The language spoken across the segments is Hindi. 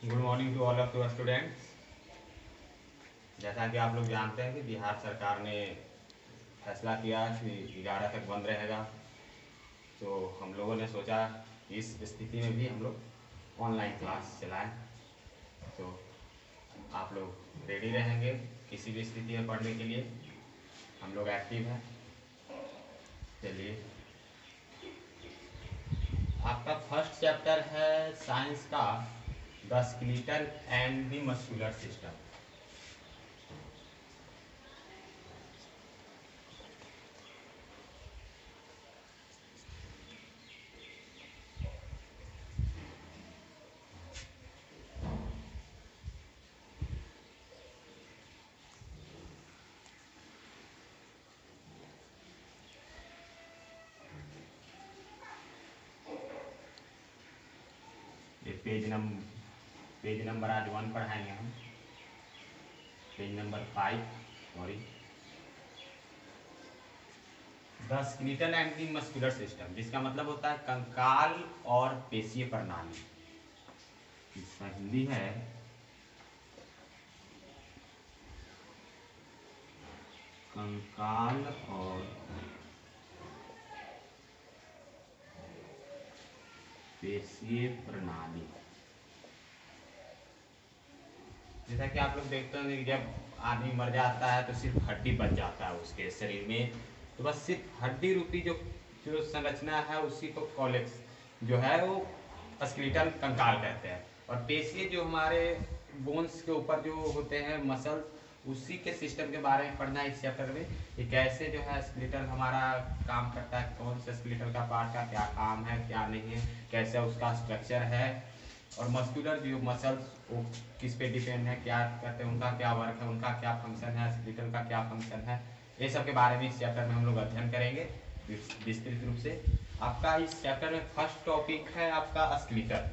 Good morning to all of your students. जैसा कि आप लोग जानते हैं कि बिहार सरकार ने फैसला किया कि 11 तक बंद रहेगा, तो हम लोगों ने सोचा इस स्थिति में भी हम लोग ऑनलाइन क्लास चलाएं। तो आप लोग रेडी रहेंगे किसी भी स्थिति में पढ़ने के लिए, हम लोग एक्टिव हैं। चलिए, आपका फर्स्ट चैप्टर है साइंस का the skeletal and the muscular system. ये पेज नंबर आज 1 पढ़ाएंगे हम। Page number 5, sorry, the skeletal and the muscular system, जिसका मतलब होता है कंकाल और पेशीय प्रणाली। इसका हिंदी है कंकाल और पेशीय प्रणाली। जैसा कि आप लोग देखते हैं कि जब आदमी मर जाता है तो सिर्फ हड्डी बच जाता है उसके शरीर में, तो बस सिर्फ हड्डी रूपी जो जो संरचना है उसी को कॉलेक्स जो है वो स्केलेटल कंकाल कहते हैं। और पेशीय जो हमारे बोन्स के ऊपर जो होते हैं मसल, उसी के सिस्टम के बारे में पढ़ना है इस चैप्टर में। कि कैसे जो है स्केलेटल हमारा काम करता है, कौन सा स्केलेटल का पार्ट का क्या काम है क्या नहीं है, कैसे उसका स्ट्रक्चर है। और मस्कुलर जो मसल्स वो किस पे डिपेंड है, क्या करते हैं, उनका क्या वर्क है, उनका क्या फंक्शन है, स्केलेटल का क्या फंक्शन है, ये सब के बारे में इस चैप्टर में हम लोग अध्ययन करेंगे विस्तृत रूप से। आपका इस चैप्टर में फर्स्ट टॉपिक है आपका स्केलेटल।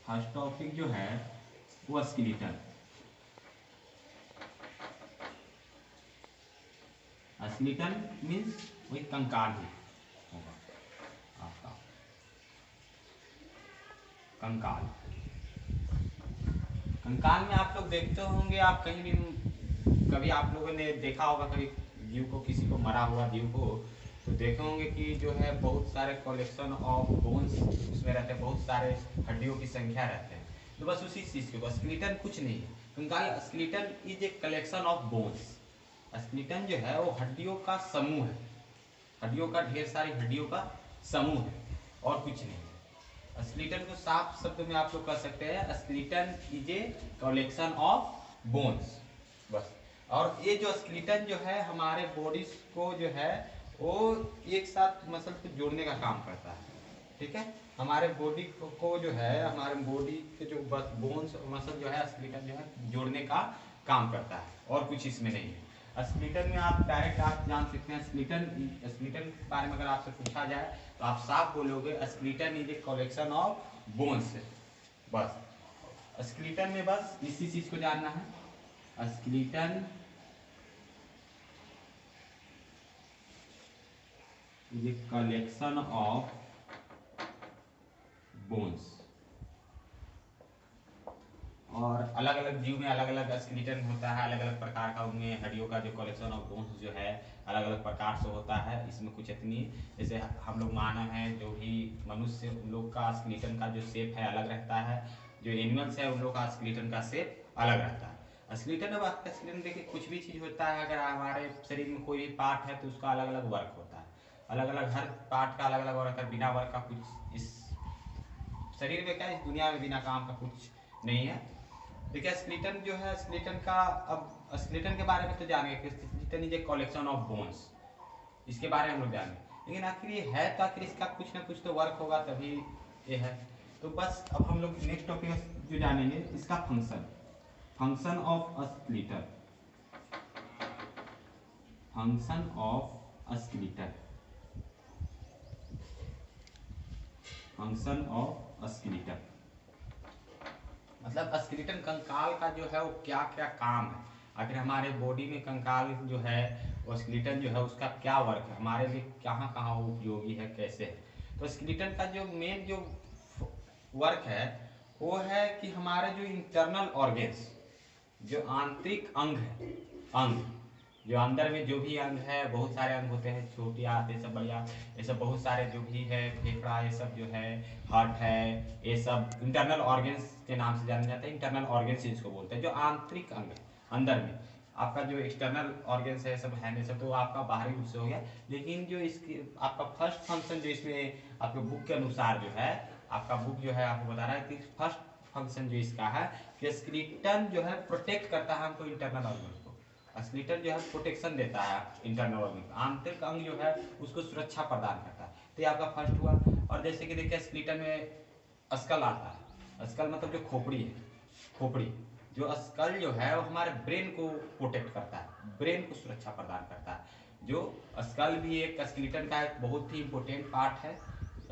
फर्स्ट टॉपिक जो है वो स्केलेटल। स्केलेटल मीन्स वही कंकाल ही होगा आपका, कंकाल। कंकाल में आप लोग देखते होंगे, आप कहीं भी कभी आप लोगों ने देखा होगा कभी जीव को, किसी को मरा हुआ जीव को, तो देखे होंगे कि जो है बहुत सारे कलेक्शन ऑफ बोन्स उसमें रहते हैं, बहुत सारे हड्डियों की संख्या रहते हैं। तो बस उसी चीज के स्केलेटन कुछ नहीं है। कंकाल skeleton is a collection of bones. Skeleton जो है वो हड्डियों का समूह है, हड्डियों का ढेर सारी हड्डियों का समूह है और कुछ नहीं है। स्केलेटन को साफ शब्द में आप लोग कह सकते हैं skeleton is a collection of bones, बस। और ये जो स्केलेटन जो है हमारे बॉडी को जो है वो एक साथ मसल को जोड़ने का काम करता है, ठीक है। हमारे बॉडी को जो है हमारे बॉडी के जो बोन्स मसल जो है स्केलेटन जो है जोड़ने का काम करता है और कुछ इसमें नहीं है। स्केलेटन में आप डायरेक्ट आप जान सकते हैं स्केलेटन के बारे में अगर आपसे पूछा जाए तो आप साफ बोलोगे skeleton is a collection of bones, बस। स्केलेटन में बस इसी चीज को जानना है, skeleton is a collection of bones. और अलग अलग जीव में अलग अलग स्केलेटन होता है, अलग अलग प्रकार का उनमें हड्डियों का जो कलेक्शन ऑफ बोन्स जो है अलग अलग प्रकार से होता है। इसमें कुछ इतनी, जैसे हम लोग मानव हैं जो भी मनुष्य, उन लोग का स्केलेटन का जो शेप है अलग रहता है, जो एनिमल्स है उन लोग का स्केलेटन का शेप अलग रहता है। स्केलेटन अब आपका स्केलेटन देखिए कुछ भी चीज़ होता है, अगर हमारे शरीर में कोई भी पार्ट है तो उसका अलग अलग वर्क होता है, अलग अलग हर पार्ट का अलग अलग वर्क है। बिना वर्क का कुछ इस शरीर में क्या, इस दुनिया में बिना काम का कुछ नहीं है। देखिए स्केलेटन जो है, स्केलेटन का, अब स्केलेटन के बारे में तो जानेंगे कि skeleton is a collection of bones, इसके बारे में हम लोग जानेंगे। लेकिन आखिर ये है तो आखिर इसका कुछ ना कुछ तो वर्क होगा तभी ये है। तो बस अब हम लोग नेक्स्ट टॉपिक जो जानेंगे इसका function, function of skeleton, function of skeleton, function of skeleton मतलब स्केलेटन कंकाल का जो है वो क्या क्या काम है, आखिर हमारे बॉडी में कंकाल जो है वो स्केलेटन जो है उसका क्या वर्क है, हमारे लिए कहाँ कहाँ वो उपयोगी है, कैसे है। तो स्केलेटन का जो मेन जो वर्क है वो है कि हमारे जो इंटरनल ऑर्गेन्स, जो आंतरिक अंग है, अंग जो अंदर में जो भी अंग है, बहुत सारे अंग होते हैं, छोटे हाथ ये सब बढ़िया, ये सब बहुत सारे जो भी है, फेफड़ा ये सब जो है, हार्ट है, ये सब इंटरनल ऑर्गेन्स के नाम से जाने जाते हैं। इंटरनल ऑर्गेन्स इसको बोलते हैं, जो आंतरिक अंग है अंदर में। आपका जो एक्सटर्नल ऑर्गेन्स है सब है नहीं, सब तो आपका बाहरी रूप से हो गया। लेकिन जो इसकी आपका फर्स्ट फंक्शन जो इसमें आपके बुक के अनुसार जो है, आपका बुक जो है आपको बता रहा है कि फर्स्ट फंक्शन जो इसका है कि स्केलेटन जो है प्रोटेक्ट करता है हमको इंटरनल ऑर्गन को। स्केलेटन जो है प्रोटेक्शन देता है इंटरनल ऑर्गन, आंतरिक अंग जो है उसको सुरक्षा प्रदान करता है। तो ये आपका फर्स्ट हुआ। और जैसे कि देखिए स्केलेटन में स्कल आता है, स्कल मतलब जो खोपड़ी है, खोपड़ी जो स्कल जो है वो हमारे ब्रेन को प्रोटेक्ट करता है, ब्रेन को सुरक्षा प्रदान करता है। जो स्कल भी एक स्केलेटन का एक बहुत ही इंपॉर्टेंट पार्ट है।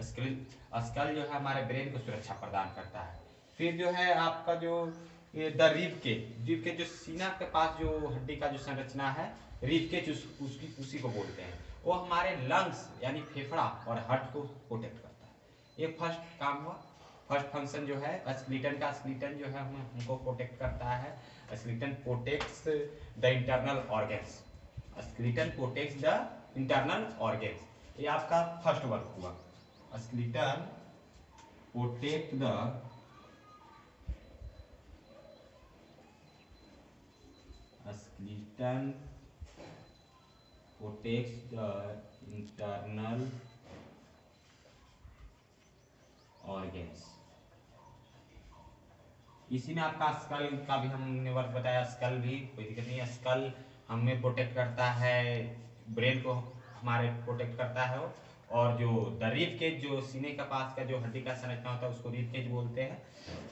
स्कल जो है हमारे ब्रेन को सुरक्षा प्रदान करता है। फिर जो है आपका जो ये द रिब के जो सीना के पास जो हड्डी का जो संरचना है, रिब के उसकी उसी को बोलते हैं। वो हमारे लंग्स यानी फेफड़ा और हार्ट को प्रोटेक्ट करता है। ये फर्स्ट काम हुआ, फर्स्ट फंक्शन जो है स्केलेटन का। स्केलेटन जो है हमको प्रोटेक्ट करता है। Skeleton protects the internal organs, skeleton protects the internal organs. ये आपका फर्स्ट वर्क हुआ, skeleton protect the skeleton protects the internal organs। इसी में आपका स्कल का भी हमने वर्क बताया, स्कल भी कोई दिक्कत नहीं है, स्कल हमें प्रोटेक्ट करता है, ब्रेन को हमारे प्रोटेक्ट करता है। और जो द रिब केज जो सीने के पास का जो हड्डी का संरचना होता है उसको रिब केज बोलते हैं।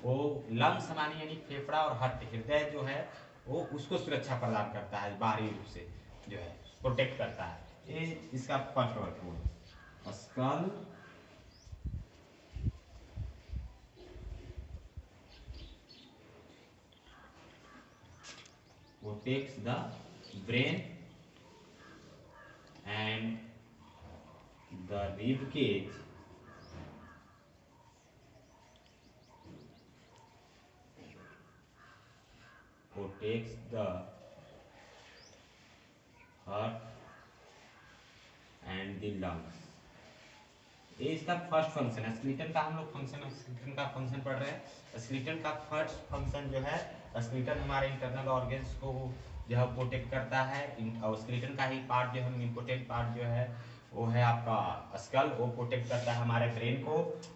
वो लंग्स हमारी यानी फेफड़ा और हार्ट, हृदय जो है वो उसको सुरक्षा प्रदान करता है, बाहरी रूप से जो है प्रोटेक्ट करता है। ये इसका फर्स्ट वर्क हुआ, school protects the brain and the rib cage protects the heart and the lungs। ये इसका फर्स्ट फंक्शन है। स्केलेटन का हम लोग फंक्शन, स्केलेटन का फंक्शन पढ़ रहे हैं। स्केलेटन का फर्स्ट फंक्शन जो है, स्केलेटन हमारे इंटरनल ऑर्गेन्स को जो है प्रोटेक्ट करता है। और स्केलेटन का ही पार्ट जो है इम्पोर्टेंट पार्ट जो है वो है आपका स्कल, वो प्रोटेक्ट करता है हमारे ब्रेन को।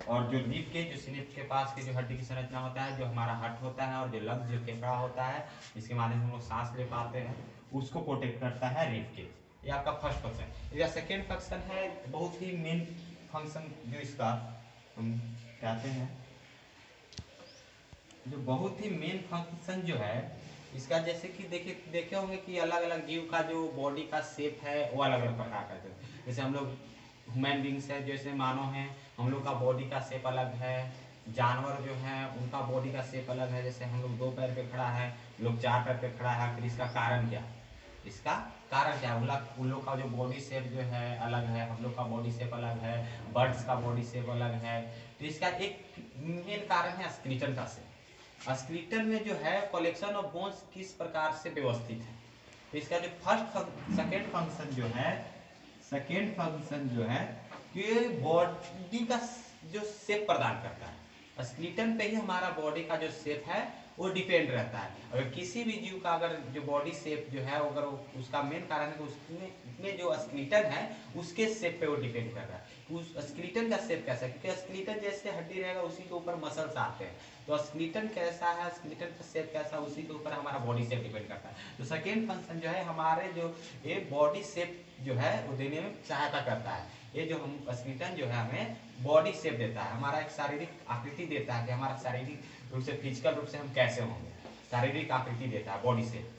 और जो रिब के जो सीने के पास के जो हड्डी की संरचना होता है, जो हमारा हार्ट होता है, और जो लंग्स जो फेफड़ा होता है जिसके माध्यम से हम लोग सांस ले पाते हैं, उसको प्रोटेक्ट करता है रिब के। ये आपका फर्स्ट फंक्शन। या सेकेंड फंक्शन है बहुत ही मेन फंक्शन जो इसका हम कहते हैं, जो बहुत ही मेन फंक्शन जो है इसका, जैसे कि देखे होंगे कि अलग अलग जीव का जो बॉडी का शेप है वो अलग अलग प्रकार का है। जैसे हम लोग ह्यूमन बींग्स है, जैसे मानव हैं, हम लोग का बॉडी का शेप अलग है। जानवर जो हैं उनका बॉडी का शेप अलग है। जैसे हम लोग 2 पैर पे खड़ा है, लोग 4 पैर पे खड़ा है। फिर इसका कारण क्या, इसका कारण क्या है? उन लोग का जो बॉडी शेप जो है अलग है, हम लोग का बॉडी शेप अलग है, बर्ड्स का बॉडी शेप अलग है। तो इसका एक मेन कारण है स्केलेटन का शेप। स्केलेटन में जो है कलेक्शन ऑफ बोन्स किस प्रकार से व्यवस्थित है। तो इसका जो सेकेंड फंक्शन जो है कि बॉडी का जो शेप प्रदान करता है। स्केलेटन पे ही हमारा बॉडी का जो शेप है वो डिपेंड रहता है। अगर किसी भी जीव का अगर जो बॉडी शेप जो है अगर उसका मेन कारण है तो उसमें जो स्केलेटन है उसके शेप पे वो डिपेंड कर रहा है। उस स्केलेटन का शेप कैसा है, क्योंकि स्केलेटन जैसे हड्डी रहेगा उसी के ऊपर मसल्स आते हैं। तो स्केलेटन कैसा है, स्केलेटन का शेप कैसा, उसी के ऊपर हमारा बॉडी शेप डिपेंड करता है। तो सेकेंड फंक्शन जो है हमारे जो ये बॉडी शेप जो है वो देने में सहायता करता है। ये जो हम स्केलेटन जो है हमें बॉडी शेप देता है, हमारा एक शारीरिक आकृति देता है कि हमारा शारीरिक रूप से, फिजिकल रूप से हम कैसे होंगे, शारीरिक आकृति देता है body shape.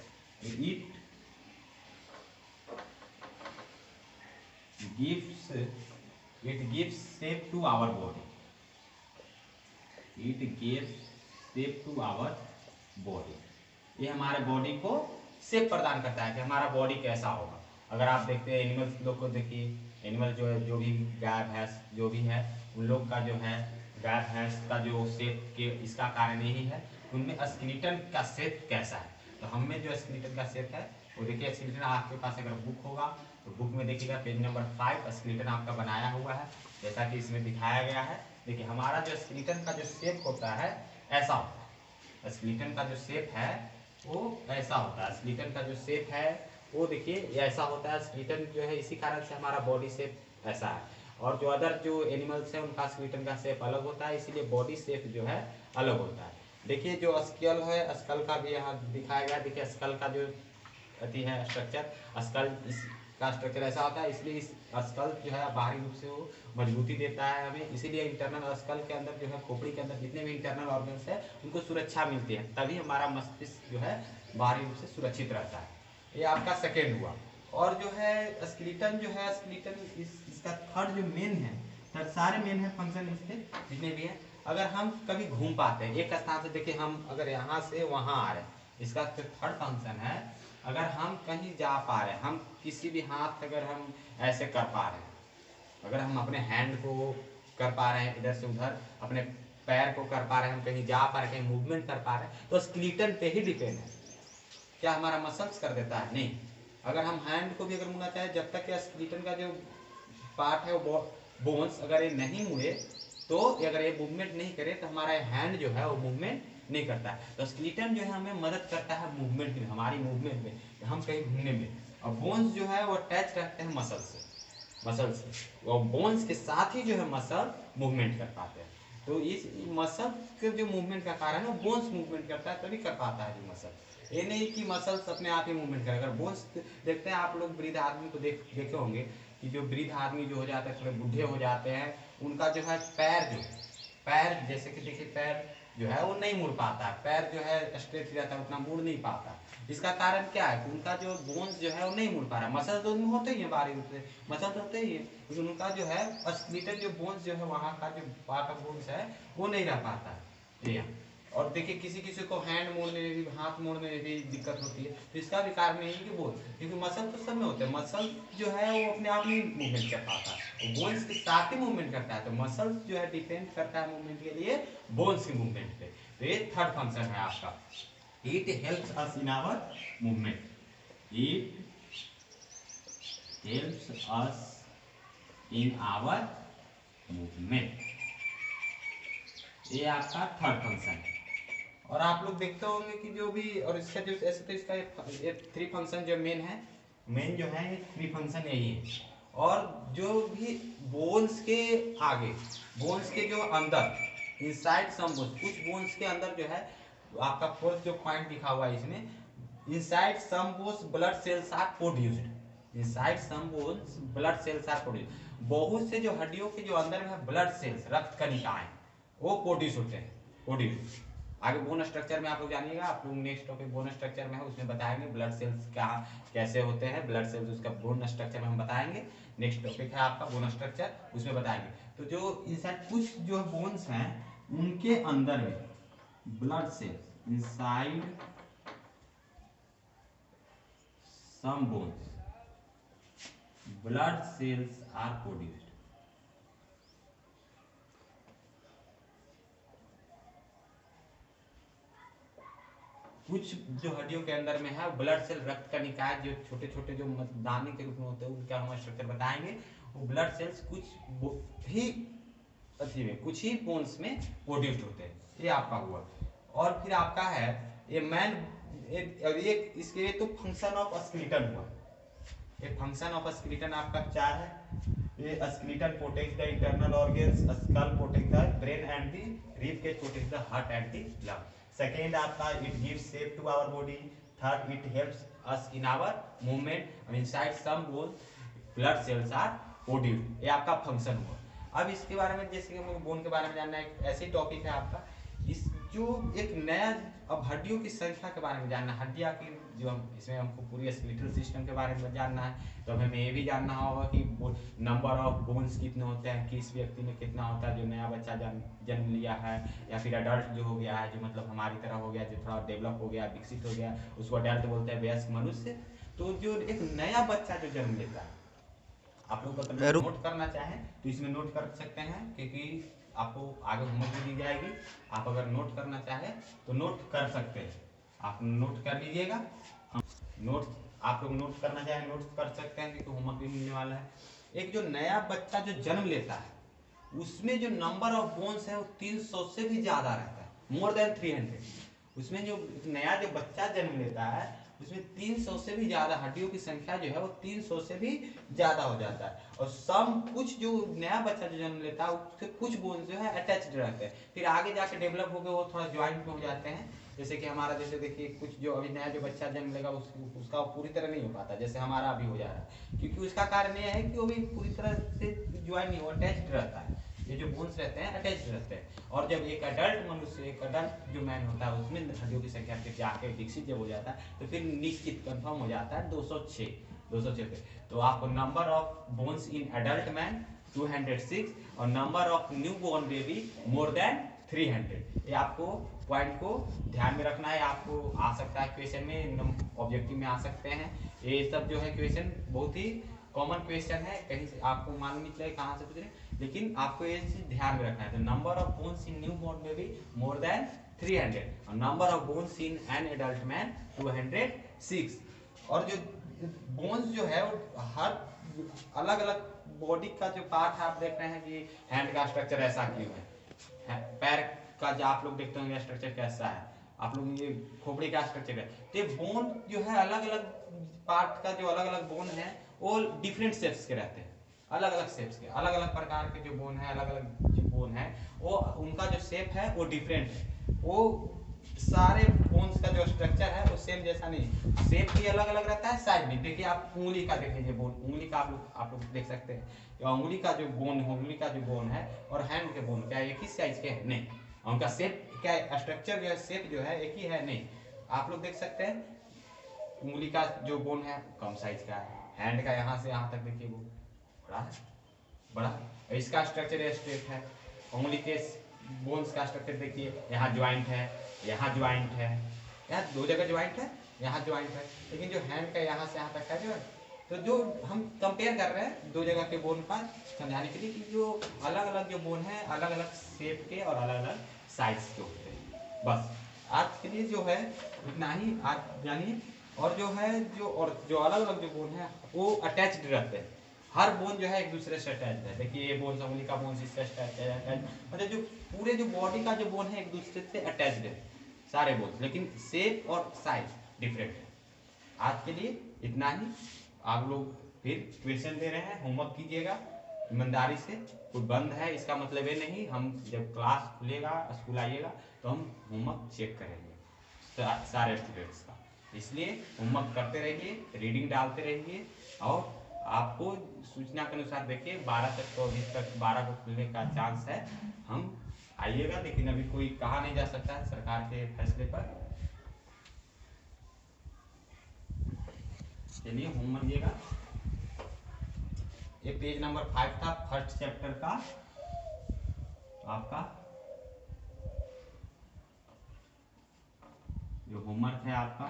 It gives shape to our body. It gives shape to our body। ये हमारे बॉडी को शेप प्रदान करता है कि हमारा बॉडी कैसा होगा। अगर आप देखते हैं एनिमल्स लोग को देखिए, एनिमल जो है, जो भी गाय भैंस जो भी है, उन लोग का जो है गाय भैंस का जो शेप के इसका कारण यही है, उनमें स्केलेटन का शेप कैसा है। तो हम में जो स्केलेटन का शेप है वो देखिए, स्केलेटन आपके पास अगर बुक होगा तो बुक में देखिएगा पेज नंबर 5 स्केलेटन आपका बनाया हुआ है, जैसा कि इसमें दिखाया गया है। देखिए हमारा जो स्केलेटन का जो शेप होता है ऐसा होता है, स्केलेटन का जो शेप है वो ऐसा होता है, स्केलेटन का जो शेप है वो देखिए ऐसा होता है। स्केलेटन जो है इसी कारण से हमारा बॉडी शेप ऐसा है, और जो अदर जो एनिमल्स है उनका स्केलेटन का शेप अलग होता है, इसीलिए बॉडी शेप जो है अलग होता है। देखिए जो स्कल है, स्कल का भी यहाँ दिखाया गया। देखिए स्कल का जो अति है स्ट्रक्चर, स्कल इसका स्ट्रक्चर ऐसा होता है, इसलिए इस स्कल जो है बाहरी रूप से वो मजबूती देता है हमें, इसीलिए इंटरनल स्कल के अंदर जो है खोपड़ी के अंदर जितने भी इंटरनल ऑर्गन्स है उनको सुरक्षा मिलती है, तभी हमारा मस्तिष्क जो है बाहरी रूप से सुरक्षित रहता है। ये आपका सेकेंड हुआ। और जो है स्केलेटन जो है, स्केलेटन इसका थर्ड जो मेन है, थर्ड सारे मेन है फंक्शन इसके जितने भी हैं। अगर हम कभी घूम पाते हैं एक स्थान से, देखिए हम अगर यहाँ से वहाँ आ रहे हैं, इसका जो थर्ड फंक्शन है, अगर हम कहीं जा पा रहे हैं, हम किसी भी हाथ अगर हम ऐसे कर पा रहे हैं, अगर हम अपने हैंड को कर पा रहे हैं इधर से उधर, अपने पैर को कर पा रहे हैं, हम कहीं जा पा रहे हैं, कहीं मूवमेंट कर पा रहे हैं, तो स्केलेटन पे ही डिपेंड है। क्या हमारा मसल्स कर देता है? नहीं। अगर हम हैंड को भी अगर मुड़ना चाहे, जब तक स्केलेटन का जो पार्ट है वो बोन्स अगर ये नहीं मुड़े, तो अगर ये मूवमेंट नहीं करे तो हमारा हैंड जो है वो मूवमेंट नहीं करता है। तो स्केलेटन जो है हमें मदद करता है मूवमेंट में, हमारी मूवमेंट में, हम कहीं घूमने में। और बोन्स जो है वो अटैच रहते हैं मसल से, मसल से, और बोन्स के साथ ही जो है मसल मूवमेंट कर पाते हैं। तो इस मसल के जो मूवमेंट का कारण है, बोन्स मूवमेंट करता है तभी कर पाता है जो मसल। ये नहीं कि मसल्स अपने आप ही मूवमेंट करे। अगर बोन्स देखते हैं आप लोग, वृद्ध आदमी को देखे होंगे कि जो वृद्ध आदमी जो हो जाते हैं, थोड़े बूढ़े हो जाते हैं, उनका जो है पैर जैसे कि देखिए पैर जो है वो नहीं मुड़ पाता है, पैर जो है स्ट्रेट रहता है, उतना मुड़ नहीं पाता। इसका कारण क्या है कि उनका जो बोन्स जो है वो नहीं मुड़ पा रहा। मसल तो उनमें होते ही है, बाहरी रूप से मसल तो होते ही है, लेकिन उनका जो है स्केलेटन जो बोन्स जो है वहाँ का जो पार्ट ऑफ बोन्स है वो नहीं रह पाता है। और देखिए किसी किसी को हैंड मोड़ने में भी, हाथ मोड़ने में भी दिक्कत होती है, तो इसका भी कारण यही कि बोन, क्योंकि मसल तो सब में होते हैं, मसल जो है वो अपने आप नहीं मूवमेंट कर पाता है, बोन्स के साथ ही मूवमेंट करता है। तो मसल जो है डिपेंड करता है मूवमेंट के लिए बोन्स की मूवमेंट पे। तो ये थर्ड फंक्शन है आपका, it helps us in our movement, it helps us in our movement. ये आपका थर्ड फंक्शन है। और आप लोग देखते होंगे कि जो भी, और इसका जो ऐसे तो इसका ये थ्री फंक्शन जो मेन है, मेन जो है ये थ्री फंक्शन यही है। और जो भी बोन्स के आगे, बोन्स के जो अंदर, इनसाइड सम बोन्स, कुछ बोन्स के अंदर जो है आपका फोर्थ जो पॉइंट लिखा हुआ है इसमें, inside some bones blood cells are produced, inside some bones blood cells are produced. बहुत से जो हड्डियों के जो अंदर में है ब्लड सेल्स, रक्त कणिकाएं, वो प्रोड्यूस होते हैं, प्रोड्यूस। आगे बोन स्ट्रक्चर में आप लोग जानिएगा, आप लोग नेक्स्ट टॉपिक बोन स्ट्रक्चर में है, उसमें बताएंगे ब्लड सेल्स क्या कैसे होते हैं, ब्लड सेल्स उसका बोन स्ट्रक्चर में हम बताएंगे। नेक्स्ट टॉपिक है आपका बोन स्ट्रक्चर, उसमें बताएंगे। तो जो इनसाइड कुछ जो बोन्स हैं उनके अंदर में blood cells, inside some bones blood cells are produced. कुछ जो हड्डियों के अंदर में है ब्लड सेल, रक्त कणिकाएं जो छोटे छोटे जो दाने के रूप में होते हैं, उनका हम स्ट्रक्चर बताएंगे। वो ब्लड सेल्स कुछ ही अथी में, कुछ ही बोन्स में प्रोड्यूस्ड होते हैं। ये आपका हुआ। और फिर आपका है ये मैन, ये इसके तो फंक्शन ऑफ स्केलेटन हुआ। ये फंक्शन ऑफ स्केलेटन आपका क्या है? ये skeleton protect the internal organs, skull protect the brain and the rib cage protect the heart and the lung. Second आपका it gives shape to our body. Third it helps us in our movement. Inside some bone blood cells are produced. ये आपका फंक्शन हुआ। अब इसके बारे में, जैसे कि हम बोन के बारे में जानना है, एक ऐसी टॉपिक है आपका, इस जो एक नया, अब हड्डियों की संख्या के बारे में जानना, हड्डियाँ की जो हम इसमें हमको पूरी स्केलेटल सिस्टम के बारे में जानना है, तो हमें ये भी जानना होगा कि नंबर ऑफ बोन्स कितने होते हैं, किस व्यक्ति में कितना होता है, जो नया बच्चा जन्म लिया है, या फिर अडल्ट जो हो गया है, जो मतलब हमारी तरह हो गया, जो थोड़ा डेवलप हो गया, विकसित हो गया, उसको अडल्ट बोलते हैं, वयस्क मनुष्य। तो जो एक नया बच्चा जो जन्म लेता है, आप लोग अगर नोट करना चाहें तो इसमें नोट कर सकते हैं, क्योंकि आपको आगे होमवर्क भी दी जाएगी। आप अगर नोट करना चाहे तो नोट कर सकते हैं, आप नोट कर लीजिएगा। नोट आप लोग नोट करना चाहे नोट कर सकते हैं क्योंकि होमवर्क भी मिलने वाला है। एक जो नया बच्चा जो जन्म लेता है उसमें जो नंबर ऑफ बोन्स है वो 300 से भी ज्यादा रहता है, मोर देन 300। उसमें जो नया जो बच्चा जन्म लेता है उसमें 300 से भी ज्यादा हड्डियों की संख्या जो है वो 300 से भी ज्यादा हो जाता है। और सम कुछ जो नया बच्चा जो जन्म लेता है उसके कुछ बोन्स जो है अटैच्ड रहते हैं, फिर आगे जाके डेवलप होकर वो थोड़ा ज्वाइंट में हो जाते हैं। जैसे कि हमारा जैसे देखिए कुछ जो अभी नया जो बच्चा जन्म लेगा उसका पूरी तरह नहीं हो पाता, जैसे हमारा अभी हो जा रहा है, क्योंकि उसका कारण यह है कि वो भी पूरी तरह से ज्वाइन नहीं हो, अटैच्ड रहता है। ये जो बोन्स रहते हैं अटैच्ड रहते हैं। और जब एक अडल्ट मनुष्य एक अडल्ट जो मैन होता है उसमें हड्डियों की संख्या फिर जाके विकसित जब हो जाता है तो फिर निश्चित कंफर्म हो जाता है 206 पे। तो आपको number of bones in adult man 206 और number of newborn baby more than 300। ये आपको पॉइंट को ध्यान में रखना है। आपको आ सकता है क्वेश्चन में, ऑब्जेक्टिव में आ सकते हैं। ये सब जो है क्वेश्चन बहुत ही कॉमन क्वेश्चन है, कहीं से आपको मालूम नहीं चले कहाँ से पूछ रहे, लेकिन आपको ये चीज ध्यान में रखना है। तो number of bones in newborn baby more than 300 और number of bones in an adult man 206। और जो बोन्स जो है वो हर अलग अलग बॉडी का जो पार्ट है, आप देख रहे हैं कि हैंड का स्ट्रक्चर ऐसा क्यों है, पैर का जो आप लोग देखते होंगे स्ट्रक्चर कैसा है, आप लोग ये खोपड़ी का स्ट्रक्चर है। तो बोन जो है अलग अलग पार्ट का जो अलग अलग बोन है वो डिफरेंट शेप्स के रहते हैं, अलग अलग शेप्स के, अलग अलग प्रकार के जो बोन है, अलग अलग जो बोन है वो उनका जो शेप है वो डिफरेंट है। वो सारे बोन्स का जो स्ट्रक्चर है वो सेम जैसा नहीं, शेप भी अलग अलग रहता है, साइज भी। देखिए आप उंगली का देख लीजिए बोन, उंगली का आप लोग देख सकते हैं, उंगली का जो बोन है, उंगली का जो बोन है और हैंड के बोन क्या एक ही साइज के है? नहीं, उनका शेप क्या स्ट्रक्चर जो है, शेप जो है एक ही है? नहीं। आप लोग देख सकते हैं उंगली का जो बोन है कम साइज का है, हैंड का यहाँ से यहाँ तक देखिए वो बड़ा है, बड़ा। इसका स्ट्रक्चर स्ट्रेट है। उंगली के बोन्स का स्ट्रक्चर देखिए, यहाँ ज्वाइंट है, यहाँ ज्वाइंट है, यहाँ दो जगह ज्वाइंट है, यहाँ ज्वाइंट है, लेकिन जो हैंड का यहाँ से यहाँ तक है जो है, तो जो हम कंपेयर कर रहे हैं दो जगह के बोन का समझाने के लिए कि जो अलग अलग जो बोन है अलग अलग शेप के और अलग अलग साइज के होते हैं। बस आज के लिए जो है इतना ही आज जानिए। और जो है जो अलग अलग जो बोन है वो अटैच्ड रहते हैं, हर बोन जो है एक दूसरे से अटैच है। देखिए ये बोन उंगली का बोन इससे अटैच, मतलब जो पूरे जो बॉडी का जो बोन है एक दूसरे से अटैच्ड है सारे बोन, लेकिन शेप और साइज डिफरेंट है। आज के लिए इतना ही। आप लोग फिर क्वेश्चन दे रहे हैं, होमवर्क कीजिएगा ईमानदारी से, कोई बंद है इसका मतलब ये नहीं। हम जब क्लास खुलेगा स्कूल आइएगा तो हम होमवर्क चेक करेंगे सारे स्टूडेंट्स का, इसलिए होमवर्क करते रहिए, रीडिंग डालते रहिए। और आपको सूचना के अनुसार देखिए 12 तक तो अभी तक 12 को खुलने का चांस है, हम आइएगा, लेकिन अभी कोई कहा नहीं जा सकता है सरकार के फैसले पर। चलिए होमवर्क दिएगा। ये पेज नंबर 5 था फर्स्ट चैप्टर का आपका जो होमवर्क है आपका।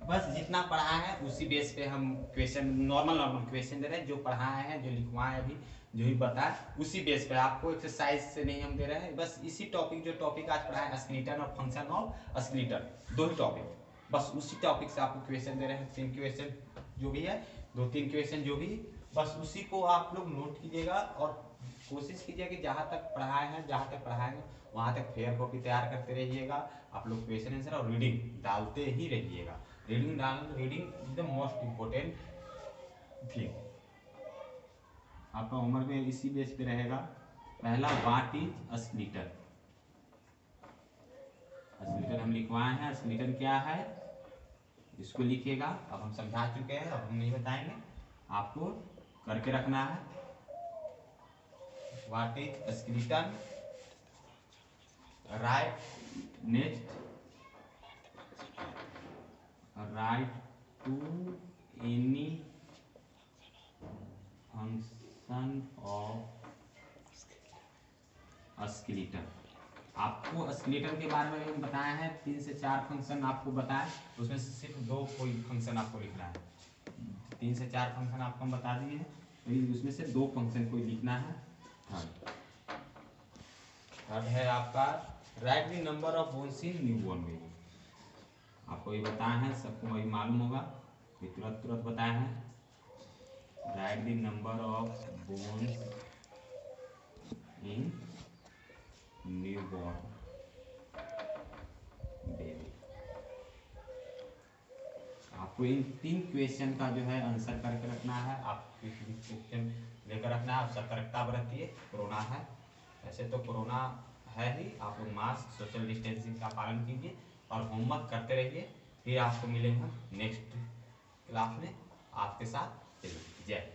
बस जितना पढ़ा है उसी बेस पे हम क्वेश्चन नॉर्मल क्वेश्चन दे रहे हैं, जो पढ़ाए हैं जो लिखवाए अभी जो भी बताए उसी बेस पे, आपको एक्सरसाइज से नहीं हम दे रहे हैं। बस इसी टॉपिक जो टॉपिक आज पढ़ाए स्केलेटन और फंक्शन ऑफ स्केलेटन, दो ही टॉपिक, बस उसी टॉपिक से आपको क्वेश्चन दे रहे हैं। 3 क्वेश्चन जो भी है, 2-3 क्वेश्चन जो भी, बस उसी को आप लोग नोट कीजिएगा और कोशिश कीजिए कि जहाँ तक पढ़ाए हैं जहाँ तक पढ़ाएंगे वहाँ तक फेयर कॉपी तैयार करते रहिएगा। आप लोग क्वेश्चन आंसर और रीडिंग डालते ही रहिएगा। Reading is the most important thing. आपका होमवर्क में इसी बेस पे रहेगा। पहला व्हाट इज स्केलेटन, स्केलेटन हम लिखवाए हैं, स्केलेटन क्या है इसको लिखिएगा। अब हम समझा चुके हैं, अब हम नहीं बताएंगे, आपको करके रखना है। What is skeleton, write next write two any function of skeleton. आपको स्केलेटन के बारे में बताया है, 3 से 4 फंक्शन आपको बताया, उसमें से सिर्फ 2 कोई फंक्शन आपको लिखना है। 3 से 4 फंक्शन आपको हम बता दिए हैं, तो उसमें से 2 फंक्शन कोई लिखना है। हाँ थर्ड है आपका right the number of bones in newborn baby. आपको ये बताया है, सबको वही मालूम होगा, ये तुरंत तुरंत बताया है। Right the number of bones in newborn baby. आपको इन 3 क्वेश्चन का जो है आंसर करके रखना है। आप क्वेश्चन लेकर रखना है। आप सतर्कता बरतिए, कोरोना है, ऐसे तो कोरोना है ही। आप लोग मास्क, सोशल डिस्टेंसिंग का पालन कीजिए और होमवर्क करते रहिए। फिर आपको मिलेंगे नेक्स्ट क्लास में आपके साथ। जय